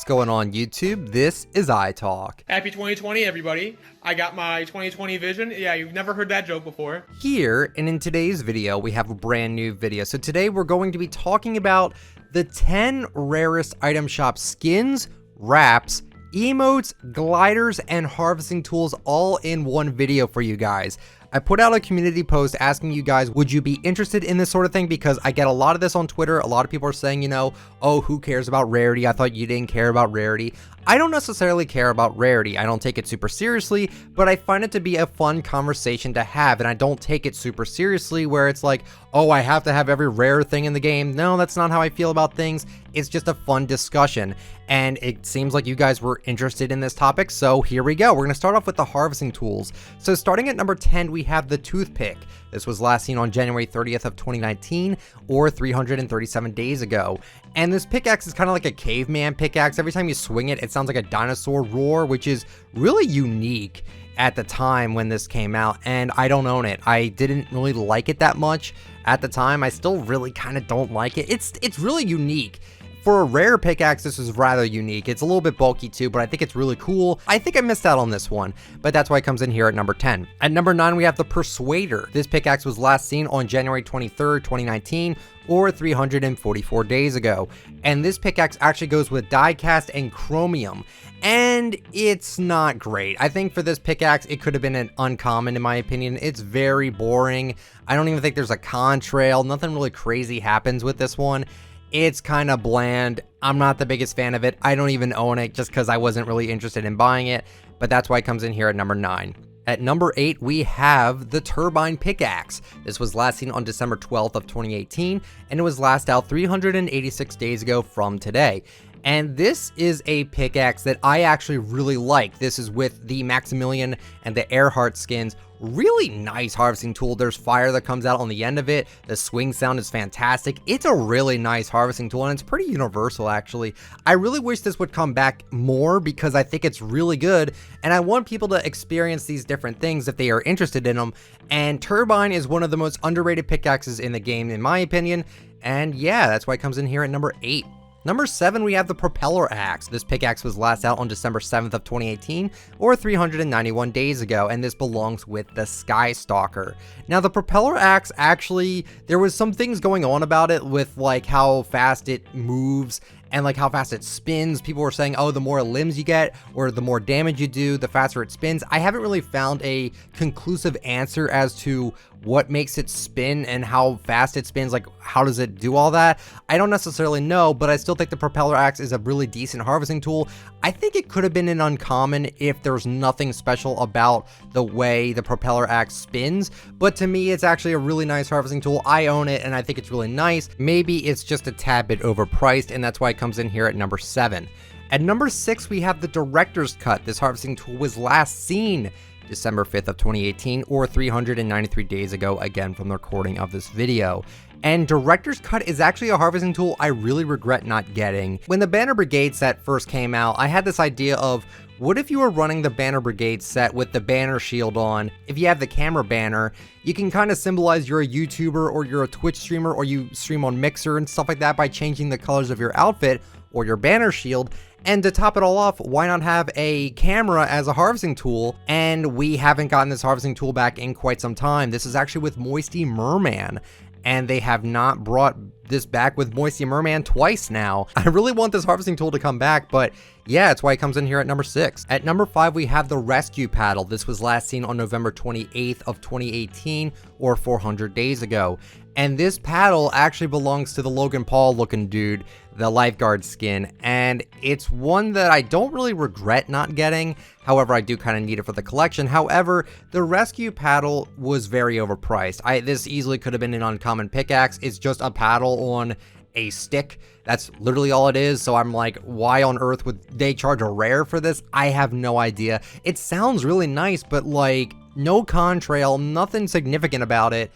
What's going on YouTube? This is iTalk. Happy 2020, everybody. I got my 2020 vision. Yeah, you've never heard that joke before. Here, and in today's video, we have a brand new video. So today we're going to be talking about the 10 rarest item shop skins, wraps, emotes, gliders, and harvesting tools all in one video for you guys. I put out a community post asking you guys, would you be interested in this sort of thing? Because I get a lot of this on Twitter. A lot of people are saying, you know, oh, who cares about rarity? I thought you didn't care about rarity. I don't necessarily care about rarity. I don't take it super seriously, but I find it to be a fun conversation to have, and I don't take it super seriously where it's like, oh, I have to have every rare thing in the game. No, that's not how I feel about things. It's just a fun discussion, and it seems like you guys were interested in this topic, so here we go. We're going to start off with the harvesting tools. So starting at number 10, we have the toothpick. This was last seen on January 30th of 2019, or 337 days ago. And this pickaxe is kind of like a caveman pickaxe. Every time you swing it, it sounds like a dinosaur roar, which is really unique at the time when this came out, and I don't own it. I didn't really like it that much at the time. I still really kind of don't like it. It's really unique. For a rare pickaxe, this is rather unique. It's a little bit bulky too, but I think it's really cool. I think I missed out on this one, but that's why it comes in here at number 10. At number 9, we have the Persuader. This pickaxe was last seen on January 23rd, 2019, or 344 days ago. And this pickaxe actually goes with diecast and chromium, and it's not great. I think for this pickaxe, it could have been an uncommon in my opinion. It's very boring. I don't even think there's a contrail. Nothing really crazy happens with this one. It's kind of bland. I'm not the biggest fan of it. I don't even own it just because I wasn't really interested in buying it, but that's why it comes in here at number 9. At number 8, we have the Turbine Pickaxe. This was last seen on December 12th of 2018, and it was last out 386 days ago from today. And this is a pickaxe that I actually really like. This is with the Maximilian and the Earhart skins. Really nice harvesting tool. There's fire that comes out on the end of it. The swing sound is fantastic. It's a really nice harvesting tool, and it's pretty universal actually. I really wish this would come back more because I think it's really good, and I want people to experience these different things if they are interested in them. And Turbine is one of the most underrated pickaxes in the game in my opinion, and yeah, that's why it comes in here at number 8. Number 7, we have the Propeller Axe. This pickaxe was last out on December 7th of 2018, or 391 days ago, and this belongs with the Sky Stalker. Now, the Propeller Axe, actually, there was some things going on about it with, like, how fast it moves and, like, how fast it spins. People were saying, oh, the more limbs you get, or the more damage you do, the faster it spins. I haven't really found a conclusive answer as to what makes it spin and how fast it spins, like how does it do all that. I don't necessarily know, but I still think the Propeller Axe is a really decent harvesting tool. I think it could have been an uncommon if there's nothing special about the way the Propeller Axe spins, but to me it's actually a really nice harvesting tool. I own it and I think it's really nice. Maybe it's just a tad bit overpriced, and that's why it comes in here at number 7. At number 6, we have the Director's Cut. This harvesting tool was last seen December 5th of 2018, or 393 days ago, again from the recording of this video. And Director's Cut is actually a harvesting tool I really regret not getting. When the Banner Brigade set first came out, I had this idea of, what if you were running the Banner Brigade set with the banner shield on? If you have the camera banner, you can kind of symbolize you're a YouTuber or you're a Twitch streamer or you stream on Mixer and stuff like that by changing the colors of your outfit or your banner shield. And to top it all off, why not have a camera as a harvesting tool? And we haven't gotten this harvesting tool back in quite some time. This is actually with Moisty Merman, and they have not brought this back with Moisty Merman twice now. I really want this harvesting tool to come back, but yeah, that's why it comes in here at number 6. At number 5, we have the Rescue Paddle. This was last seen on November 28th of 2018, or 400 days ago. And this paddle actually belongs to the Logan Paul looking dude, the lifeguard skin, and it's one that I don't really regret not getting. However, I do kind of need it for the collection. However, the Rescue Paddle was very overpriced. This easily could have been an uncommon pickaxe. It's just a paddle on a stick. That's literally all it is. So I'm like, why on earth would they charge a rare for this? I have no idea. It sounds really nice, but like no contrail, nothing significant about it.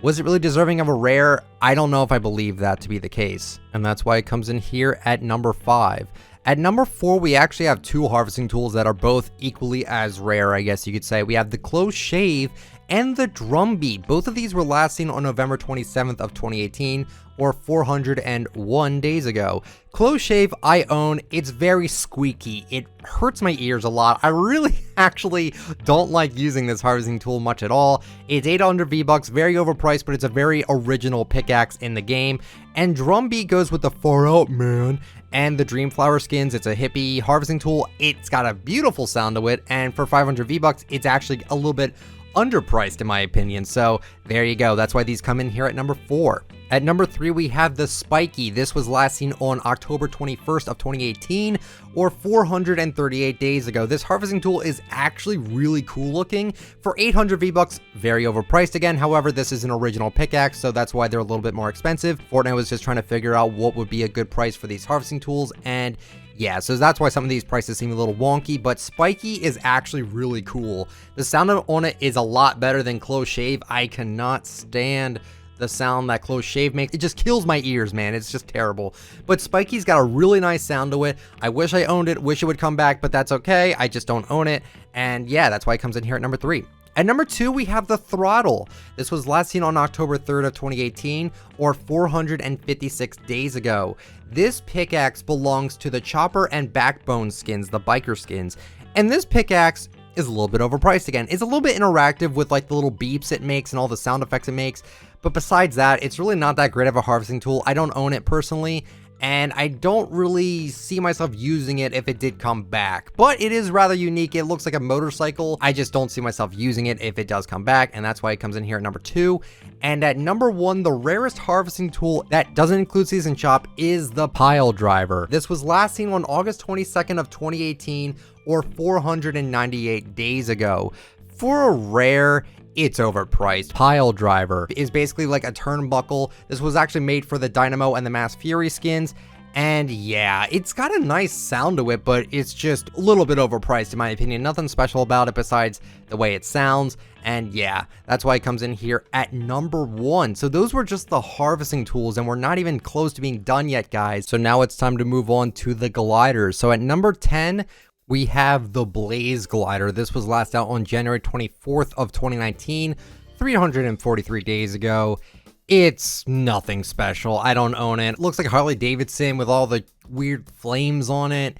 Was it really deserving of a rare? I don't know if I believe that to be the case. And that's why it comes in here at number 5. At number 4, we actually have two harvesting tools that are both equally as rare, I guess you could say. We have the Close Shave and the Drumbeat. Both of these were last seen on November 27th of 2018, or 401 days ago. Close Shave I own. It's very squeaky. It hurts my ears a lot. I really actually don't like using this harvesting tool much at all. It's 800 V-Bucks, very overpriced, but it's a very original pickaxe in the game. And Drumbeat goes with the Far Out Man and the Dreamflower skins. It's a hippie harvesting tool. It's got a beautiful sound to it, and for 500 V-Bucks, it's actually a little bit underpriced in my opinion. So there you go. That's why these come in here at number 4. At number 3, we have the Spiky. This was last seen on October 21st of 2018, or 438 days ago. This harvesting tool is actually really cool looking. For 800 V-Bucks, very overpriced again. However, this is an original pickaxe, so that's why they're a little bit more expensive. Fortnite was just trying to figure out what would be a good price for these harvesting tools, and yeah, so that's why some of these prices seem a little wonky, but Spiky is actually really cool. The sound on it is a lot better than Close Shave. I cannot stand the sound that Close Shave makes. It just kills my ears, man. It's just terrible. But Spiky's got a really nice sound to it. I wish I owned it, wish it would come back, but that's okay. I just don't own it. And yeah, that's why it comes in here at number 3. At number 2, we have the Throttle. This was last seen on October 3rd of 2018, or 456 days ago. This pickaxe belongs to the Chopper and Backbone skins, the biker skins. And this pickaxe is a little bit overpriced again. It's a little bit interactive with like the little beeps it makes and all the sound effects it makes. But besides that, it's really not that great of a harvesting tool. I don't own it personally, and I don't really see myself using it if it did come back. But it is rather unique. It looks like a motorcycle. I just don't see myself using it if it does come back, and that's why it comes in here at number 2. And at number 1, the rarest harvesting tool that doesn't include Season Shop is the piledriver. This was last seen on August 22nd of 2018, or 498 days ago. For a rare, it's overpriced. Piledriver is basically like a turnbuckle. This was actually made for the Dynamo and the Mass Fury skins. And yeah, it's got a nice sound to it, but it's just a little bit overpriced in my opinion. Nothing special about it besides the way it sounds. And yeah, that's why it comes in here at number 1. So those were just the harvesting tools, and we're not even close to being done yet, guys. So now it's time to move on to the gliders. So at number 10, we have the Blaze Glider. This was last out on January 24th of 2019, 343 days ago. It's nothing special. I don't own it. It looks like a Harley Davidson with all the weird flames on it.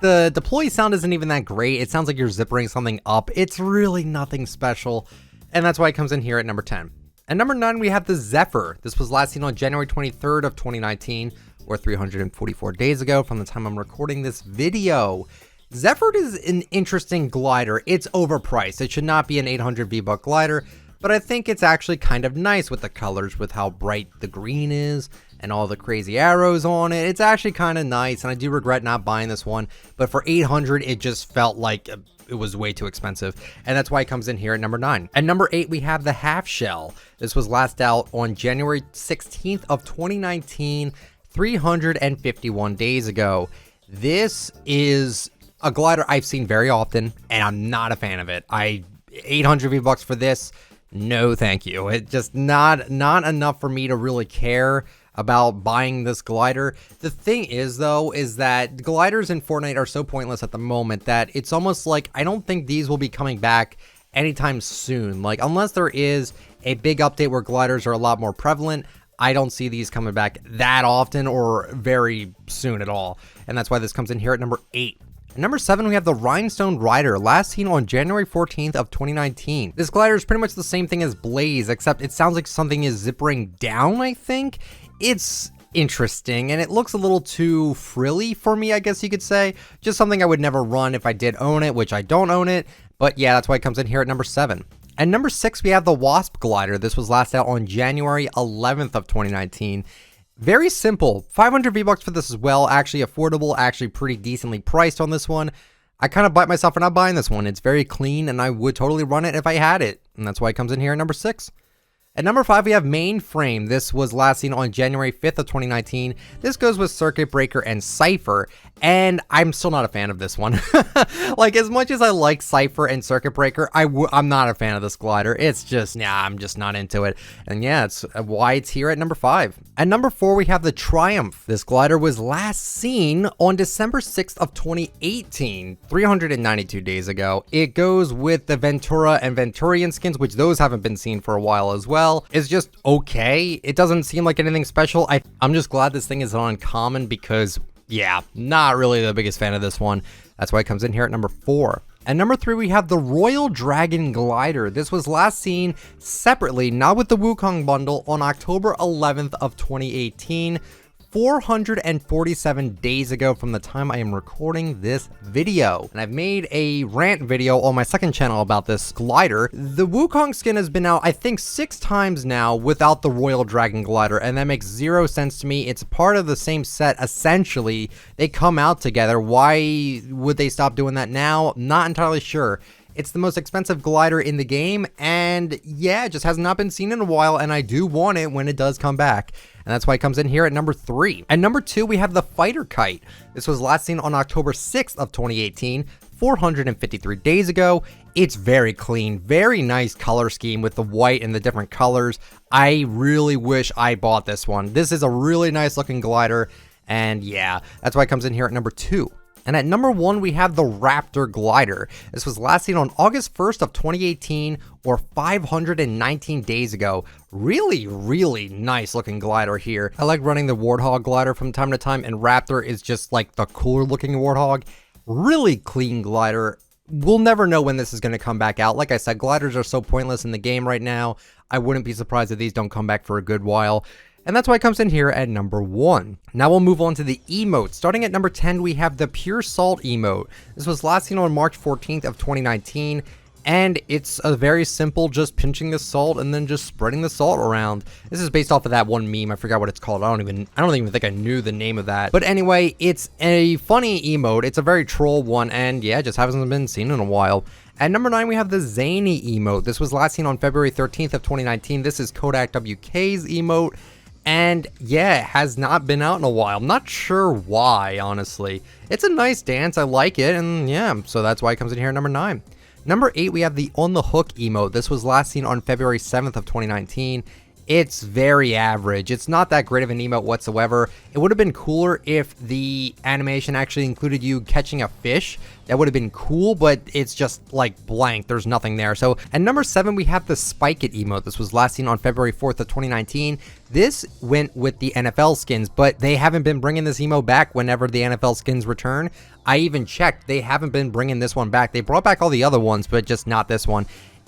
The deploy sound isn't even that great. It sounds like you're zippering something up. It's really nothing special, and that's why it comes in here at number 10. At number 9, we have the Zephyr. This was last seen on January 23rd of 2019, or 344 days ago from the time I'm recording this video. Zephyr is an interesting glider. It's overpriced. It should not be an 800 V-Buck glider, but I think it's actually kind of nice with the colors, with how bright the green is and all the crazy arrows on it. It's actually kind of nice, and I do regret not buying this one, but for 800, it just felt like it was way too expensive, and that's why it comes in here at number 9. At number 8, we have the Half Shell. This was last out on January 16th of 2019, 351 days ago. This is a glider I've seen very often, and I'm not a fan of it. 800 V-Bucks for this, no thank you. It's just not enough for me to really care about buying this glider. The thing is though, is that gliders in Fortnite are so pointless at the moment that it's almost like I don't think these will be coming back anytime soon. Like, unless there is a big update where gliders are a lot more prevalent, I don't see these coming back that often or very soon at all. And that's why this comes in here at number 8. At number 7, we have the Rhinestone Rider, last seen on January 14th of 2019. This glider is pretty much the same thing as Blaze, except it sounds like something is zippering down, I think. It's interesting, and it looks a little too frilly for me, I guess you could say. Just something I would never run if I did own it, which I don't own it. But yeah, that's why it comes in here at number 7. At number 6, we have the Wasp Glider. This was last out on January 11th of 2019. Very simple. 500 V-Bucks for this as well. Actually affordable, actually pretty decently priced on this one. I kind of bite myself for not buying this one. It's very clean, and I would totally run it if I had it. And that's why it comes in here at number 6. At number 5, we have Mainframe. This was last seen on January 5th of 2019. This goes with Circuit Breaker and Cypher, and I'm still not a fan of this one. Like, as much as I like Cypher and Circuit Breaker, I'm not a fan of this glider. It's just, I'm just not into it. And yeah, it's why it's here at number 5. At number 4, we have the Triumph. This glider was last seen on December 6th of 2018, 392 days ago. It goes with the Ventura and Venturian skins, which those haven't been seen for a while as well. It's just okay. It doesn't seem like anything special. I'm just glad this thing is uncommon because, yeah, not really the biggest fan of this one. That's why it comes in here at number 4. At number 3, we have the Royal Dragon Glider. This was last seen separately, not with the Wukong bundle, on October 11th of 2018. 447 days ago from the time I am recording this video. And I've made a rant video on my second channel about this glider. The Wukong skin has been out, I think, 6 times now without the Royal Dragon Glider, and that makes 0 sense to me. It's part of the same set, essentially. They come out together. Why would they stop doing that now? Not entirely sure. It's the most expensive glider in the game, and yeah, it just has not been seen in a while, and I do want it when it does come back. And that's why it comes in here at number 3. At number 2, we have the Fighter Kite. This was last seen on October 6th of 2018, 453 days ago. It's very clean, very nice color scheme with the white and the different colors. I really wish I bought this one. This is a really nice looking glider, and yeah, that's why it comes in here at number 2. And at number 1, we have the Raptor Glider. This was last seen on August 1st of 2018, or 519 days ago. Really, really nice looking glider here. I like running the Warthog glider from time to time, and Raptor is just like the cooler looking Warthog. Really clean glider. We'll never know when this is going to come back out. Like I said, gliders are so pointless in the game right now. I wouldn't be surprised if these don't come back for a good while. And that's why it comes in here at number 1. Now we'll move on to the emotes. Starting at number 10, we have the Pure Salt emote. This was last seen on March 14th of 2019. And it's a very simple, just pinching the salt and then just spreading the salt around. This is based off of that one meme. I forgot what it's called. I don't even think I knew the name of that. But anyway, it's a funny emote. It's a very troll one, and yeah, it just hasn't been seen in a while. At number 9, we have the Zany emote. This was last seen on February 13th of 2019. This is Kodak WK's emote. And yeah, it has not been out in a while. I'm not sure why, honestly. It's a nice dance. I like it. And yeah, so that's why it comes in here at number 9. Number 8, we have the On the Hook emote. This was last seen on February 7th of 2019. It's very average. It's not that great of an emote whatsoever. It would have been cooler if the animation actually included you catching a fish. That would have been cool, but it's just like blank. There's nothing there. So at number 7, we have the Spike It emote. This was last seen on February 4th of 2019. This went with the NFL skins, but they haven't been bringing this emote back whenever the NFL skins return. I even checked. They haven't been bringing this one back. They brought back all the other ones, but just not this one.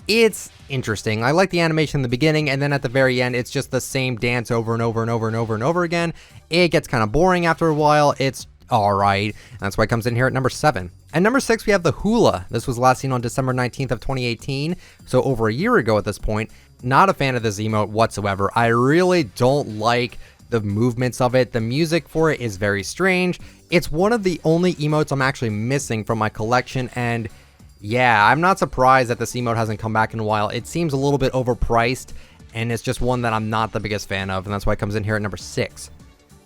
It's interesting. I like the animation in the beginning, and then at the very end, it's just the same dance over and over and over and over and over again. It gets kind of boring after a while. It's alright. That's why it comes in here at number 7. At number 6, we have the Hula. This was last seen on December 19th of 2018, so over a year ago at this point. Not a fan of this emote whatsoever. I really don't like the movements of it. The music for it is very strange. It's one of the only emotes I'm actually missing from my collection, and yeah, I'm not surprised that this emote hasn't come back in a while. It seems a little bit overpriced, and it's just one that I'm not the biggest fan of, and that's why it comes in here at number 6.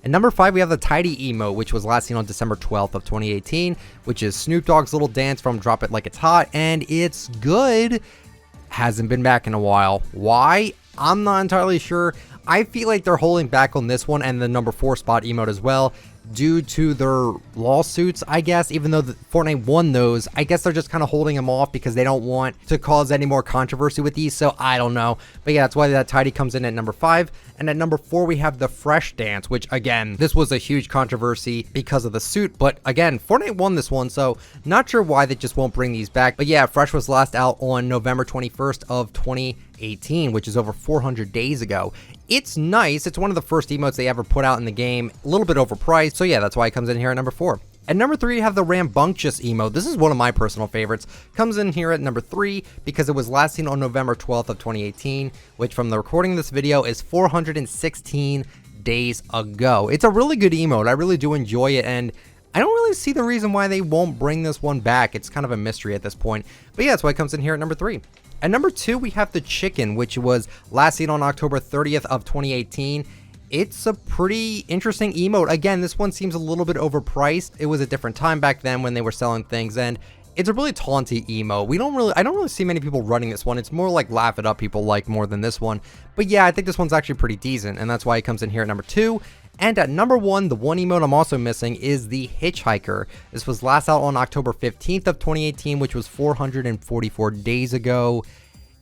At number 5, we have the Tidy emote, which was last seen on December 12th of 2018, which is Snoop Dogg's little dance from Drop It Like It's Hot, and it's good. Hasn't been back in a while. Why? I'm not entirely sure. I feel like they're holding back on this one and the number 4 spot emote as well, due to their lawsuits, I guess. Even though Fortnite won those, I guess they're just kind of holding them off because they don't want to cause any more controversy with these, so I don't know. But yeah, that's why that Tidy comes in at number 5. And at number 4, we have the Fresh Dance, which again, this was a huge controversy because of the suit, but again, Fortnite won this one, so not sure why they just won't bring these back. But yeah, Fresh was last out on November 21st of 2018, which is over 400 days ago. It's nice. It's one of the first emotes they ever put out in the game. A little bit overpriced, so yeah, that's why it comes in here at number 4. At number 3, you have the Rambunctious emote. This is one of my personal favorites. Comes in here at number 3 because it was last seen on November 12th of 2018, which from the recording of this video is 416 days ago. It's a really good emote. I really do enjoy it, and I don't really see the reason why they won't bring this one back. It's kind of a mystery at this point. But yeah, that's why it comes in here at number 3. At number 2, we have the chicken, which was last seen on October 30th of 2018. It's a pretty interesting emote. Again, this one seems a little bit overpriced. It was a different time back then when they were selling things, and it's a really taunty emote. I don't really see many people running this one. It's more like laugh it up people like more than this one. But yeah, I think this one's actually pretty decent, and that's why it comes in here at number 2. And at number 1, the one emote I'm also missing is the Hitchhiker. This was last out on October 15th of 2018, which was 444 days ago.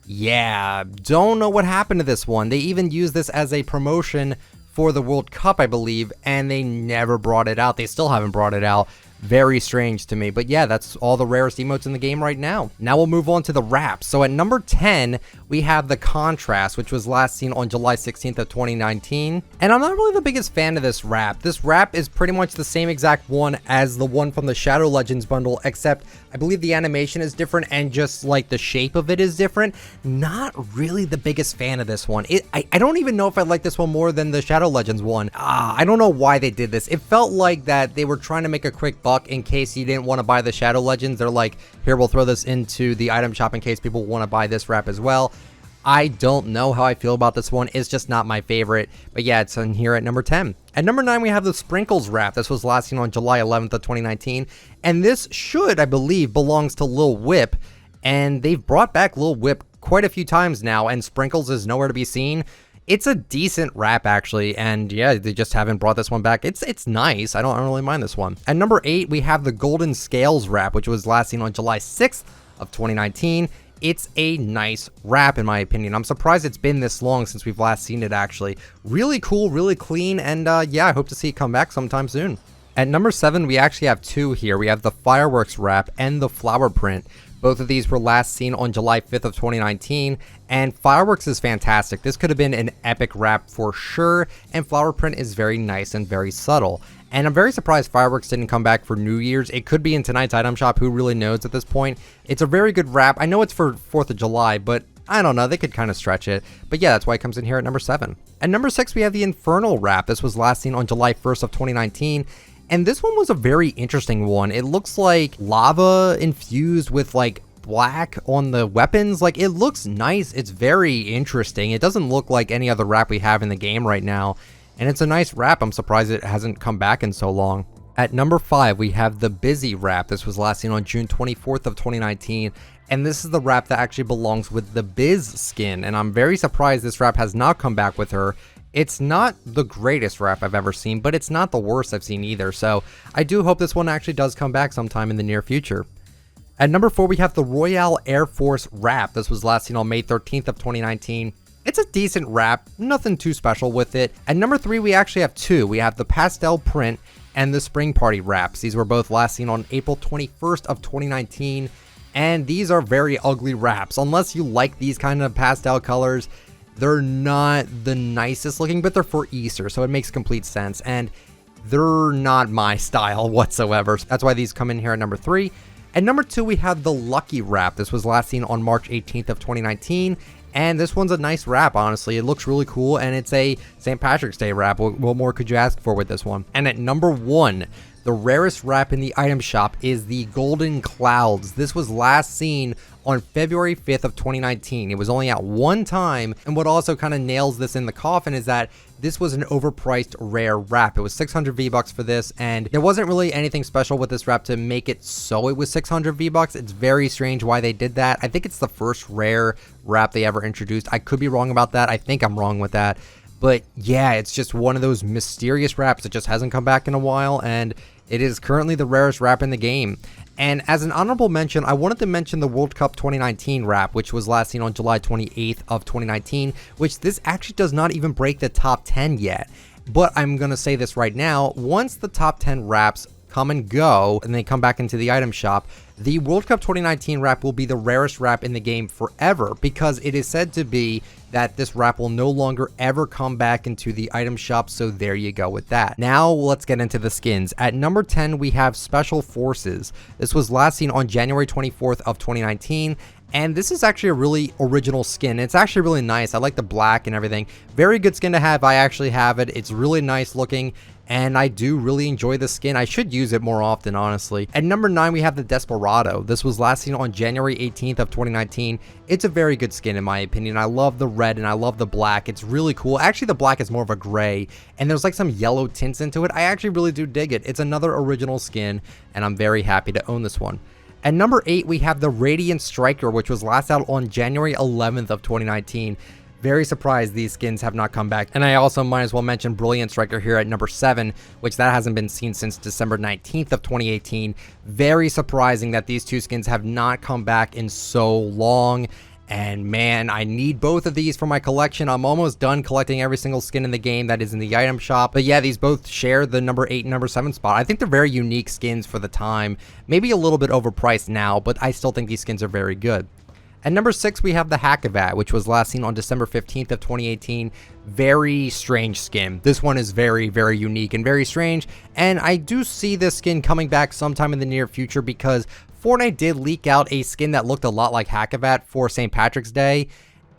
Yeah, don't know what happened to this one. They even used this as a promotion for the World Cup, I believe, and they never brought it out. They still haven't brought it out. Very strange to me. But yeah, that's all the rarest emotes in the game right now. Now we'll move on to the wraps. So at number 10, we have the Contrast, which was last seen on July 16th of 2019. And I'm not really the biggest fan of this wrap. This wrap is pretty much the same exact one as the one from the Shadow Legends bundle, except I believe the animation is different and just like the shape of it is different. Not really the biggest fan of this one. I don't even know if I like this one more than the Shadow Legends one. I don't know why they did this. It felt like that they were trying to make a quick buck in case you didn't want to buy the Shadow Legends. They're like, here, we'll throw this into the item shop in case people want to buy this wrap as well. I don't know how I feel about this one. It's just not my favorite. But yeah, it's in here at number 10. At number 9, we have the Sprinkles wrap. This was last seen on July 11th of 2019. And this should, I believe, belongs to Lil Whip. And they've brought back Lil Whip quite a few times now, and Sprinkles is nowhere to be seen. It's a decent wrap, actually, and yeah, they just haven't brought this one back. It's nice. I don't really mind this one. At number 8, we have the Golden Scales wrap, which was last seen on July 6th of 2019. It's a nice wrap, in my opinion. I'm surprised it's been this long since we've last seen it, actually. Really cool, really clean, and yeah, I hope to see it come back sometime soon. At number 7, we actually have 2 here. We have the Fireworks wrap and the Flower print. Both of these were last seen on July 5th of 2019, and Fireworks is fantastic. This could have been an epic wrap for sure, and Flower print is very nice and very subtle. And I'm very surprised Fireworks didn't come back for New Year's. It could be in tonight's item shop, who really knows at this point. It's a very good wrap. I know it's for 4th of July, but I don't know, they could kind of stretch it. But yeah, that's why it comes in here at number 7. At number 6, we have the Infernal wrap. This was last seen on July 1st of 2019. And this one was a very interesting one. It looks like lava infused with like black on the weapons. Like, it looks nice. It's very interesting. It doesn't look like any other wrap we have in the game right now. And it's a nice wrap. I'm surprised it hasn't come back in so long. At number 5, we have the Busy wrap. This was last seen on June 24th of 2019. And this is the wrap that actually belongs with the Biz skin. And I'm very surprised this wrap has not come back with her. It's not the greatest wrap I've ever seen, but it's not the worst I've seen either. So I do hope this one actually does come back sometime in the near future. At number 4, we have the Royale Air Force wrap. This was last seen on May 13th of 2019. It's a decent wrap, nothing too special with it. At number 3, we actually have 2. We have the Pastel print and the Spring Party wraps. These were both last seen on April 21st of 2019. And these are very ugly wraps. Unless you like these kind of pastel colors, they're not the nicest looking, but they're for Easter, so it makes complete sense. And they're not my style whatsoever. That's why these come in here at number 3. At number 2, we have the Lucky wrap. This was last seen on March 18th of 2019. And this one's a nice wrap, honestly. It looks really cool, and it's a St. Patrick's Day wrap. What more could you ask for with this one? And at number 1, the rarest wrap in the item shop is the Golden Clouds. This was last seen on February 5th of 2019. It was only out one time, and what also kind of nails this in the coffin is that this was an overpriced rare wrap. It was 600 V-Bucks for this, and there wasn't really anything special with this wrap to make it so it was 600 V-Bucks. It's very strange why they did that. I think it's the first rare wrap they ever introduced. I could be wrong about that. I think I'm wrong with that. But yeah, it's just one of those mysterious wraps that just hasn't come back in a while, and it is currently the rarest wrap in the game. And as an honorable mention, I wanted to mention the World Cup 2019 wrap, which was last seen on July 28th of 2019, which this actually does not even break the top 10 yet. But I'm going to say this right now, once the top 10 wraps come and go and they come back into the item shop, the World Cup 2019 wrap will be the rarest wrap in the game forever, because it is said to be that this wrap will no longer ever come back into the item shop. So there you go with that. Now let's get into the skins. At number 10, we have Special Forces. This was last seen on January 24th of 2019. And this is actually a really original skin. It's actually really nice. I like the black and everything. Very good skin to have. I actually have it. It's really nice looking. and I do really enjoy the skin. I should use it more often, honestly. At number 9, we have the Desperado. This was last seen on January 18th of 2019. It's a very good skin in my opinion. I love the red and I love the black. It's really cool. Actually, the black is more of a gray, and there's like some yellow tints into it. I actually really do dig it. It's another original skin, and I'm very happy to own this one. At number 8, we have the Radiant Striker, which was last out on January 11th of 2019. Very surprised these skins have not come back. And I also might as well mention Brilliant Striker here at number 7, which that hasn't been seen since December 19th of 2018. Very surprising that these two skins have not come back in so long. And man, I need both of these for my collection. I'm almost done collecting every single skin in the game that is in the item shop. But yeah, these both share the number 8 and number 7 spot. I think they're very unique skins for the time. Maybe a little bit overpriced now, but I still think these skins are very good. At number 6, we have the Hackavat, which was last seen on December 15th of 2018. Very strange skin. This one is very, very unique and very strange. And I do see this skin coming back sometime in the near future because Fortnite did leak out a skin that looked a lot like Hackavat for St. Patrick's Day.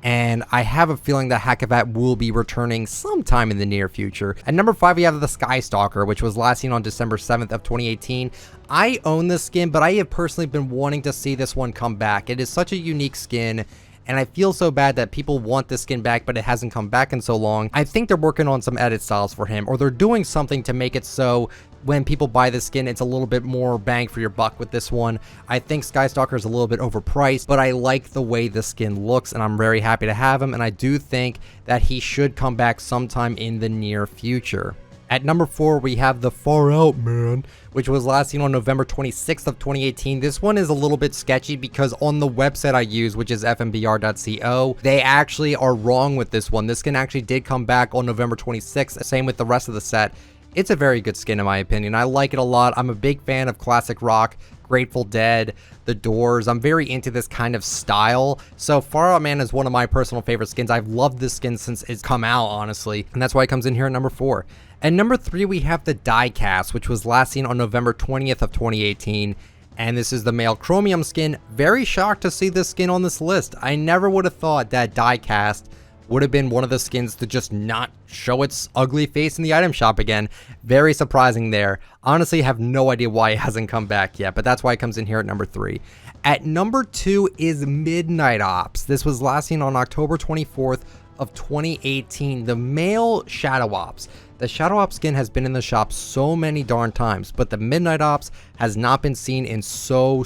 And I have a feeling that Hackavat will be returning sometime in the near future. At number 5, we have the Sky Stalker, which was last seen on December 7th of 2018. I own this skin, but I have personally been wanting to see this one come back. It is such a unique skin, and I feel so bad that people want this skin back, but it hasn't come back in so long. I think they're working on some edit styles for him, or they're doing something to make it so when people buy this skin, it's a little bit more bang for your buck with this one. I think Skystalker is a little bit overpriced, but I like the way the skin looks, and I'm very happy to have him, and I do think that he should come back sometime in the near future. At number 4, we have the Far Out Man, which was last seen on November 26th of 2018. This one is a little bit sketchy because on the website I use, which is fmbr.co, they actually are wrong with this one. This skin actually did come back on November 26th, same with the rest of the set. It's a very good skin in my opinion. I like it a lot. I'm a big fan of classic rock, Grateful Dead, The Doors. I'm very into this kind of style. So Far Out Man is one of my personal favorite skins. I've loved this skin since it's come out, honestly. And that's why it comes in here at number 4. At number 3, we have the Diecast, which was last seen on November 20th of 2018. And this is the male chromium skin. Very shocked to see this skin on this list. I never would have thought that Diecast would have been one of the skins to just not show its ugly face in the item shop again. Very surprising there. Honestly, have no idea why it hasn't come back yet, but that's why it comes in here at number 3. At number 2 is Midnight Ops. This was last seen on October 24th of 2018. The male Shadow Ops. The Shadow Ops skin has been in the shop so many darn times, but the Midnight Ops has not been seen in so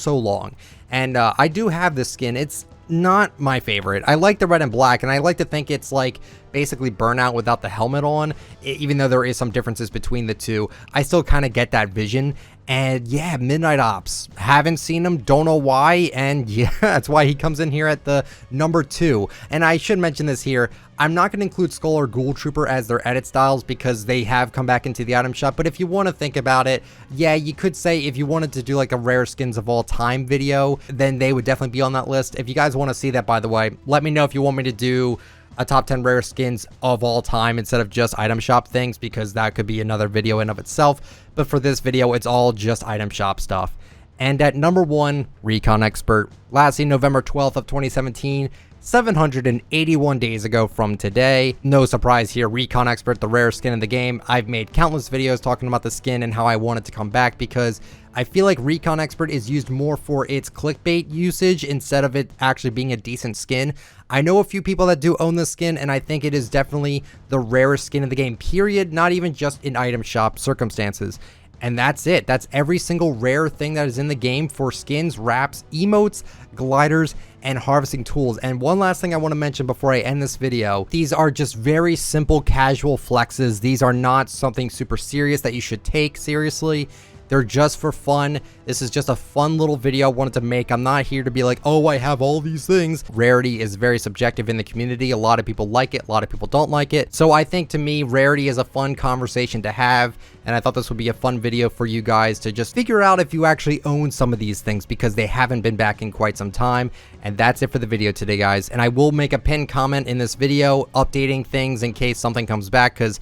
long. And I do have this skin. It's not my favorite. I like the red and black, and I like to think it's like basically Burnout without the helmet on. Even though there is some differences between the two, I still kind of get that vision. And yeah, Midnight Ops, haven't seen him, don't know why, and yeah, that's why he comes in here at the number 2. And I should mention this here, I'm not going to include Skull or Ghoul Trooper as their edit styles because they have come back into the item shop, but if you want to think about it, yeah, you could say if you wanted to do like a rare skins of all time video, then they would definitely be on that list. If you guys want to see that, by the way, let me know if you want me to do a top 10 rare skins of all time instead of just item shop things, because that could be another video in of itself. But for this video, it's all just item shop stuff. And at number 1, Recon Expert, last seen November 12th of 2017, 781 days ago from today. No surprise here, Recon Expert, the rare skin in the game. I've made countless videos talking about the skin and how I want it to come back because I feel like Recon Expert is used more for its clickbait usage instead of it actually being a decent skin. I know a few people that do own this skin, and I think it is definitely the rarest skin in the game, period, not even just in item shop circumstances. And that's it. That's every single rare thing that is in the game for skins, wraps, emotes, gliders, and harvesting tools. And one last thing I want to mention before I end this video, these are just very simple casual flexes. These are not something super serious that you should take seriously. They're just for fun. This is just a fun little video I wanted to make. I'm not here to be like, oh, I have all these things. Rarity is very subjective in the community. A lot of people like it. A lot of people don't like it. So I think to me, rarity is a fun conversation to have. And I thought this would be a fun video for you guys to just figure out if you actually own some of these things because they haven't been back in quite some time. And that's it for the video today, guys. And I will make a pinned comment in this video updating things in case something comes back because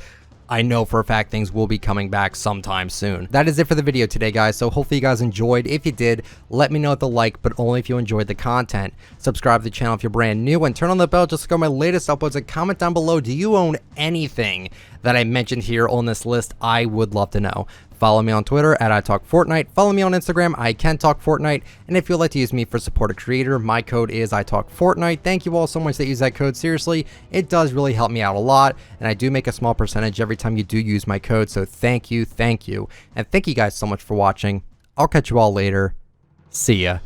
I know for a fact things will be coming back sometime soon. That is it for the video today, guys. So hopefully you guys enjoyed. If you did, let me know with a like, but only if you enjoyed the content. Subscribe to the channel if you're brand new, and turn on the bell just to go my latest uploads, and comment down below, do you own anything that I mentioned here on this list? I would love to know. Follow me on Twitter at ITalkFortnite. Follow me on Instagram, ICanTalkFortnite. And if you'd like to use me for support a creator, my code is ITalkFortnite. Thank you all so much that use that code. Seriously, it does really help me out a lot. And I do make a small percentage every time you do use my code. So thank you, thank you. And thank you guys so much for watching. I'll catch you all later. See ya.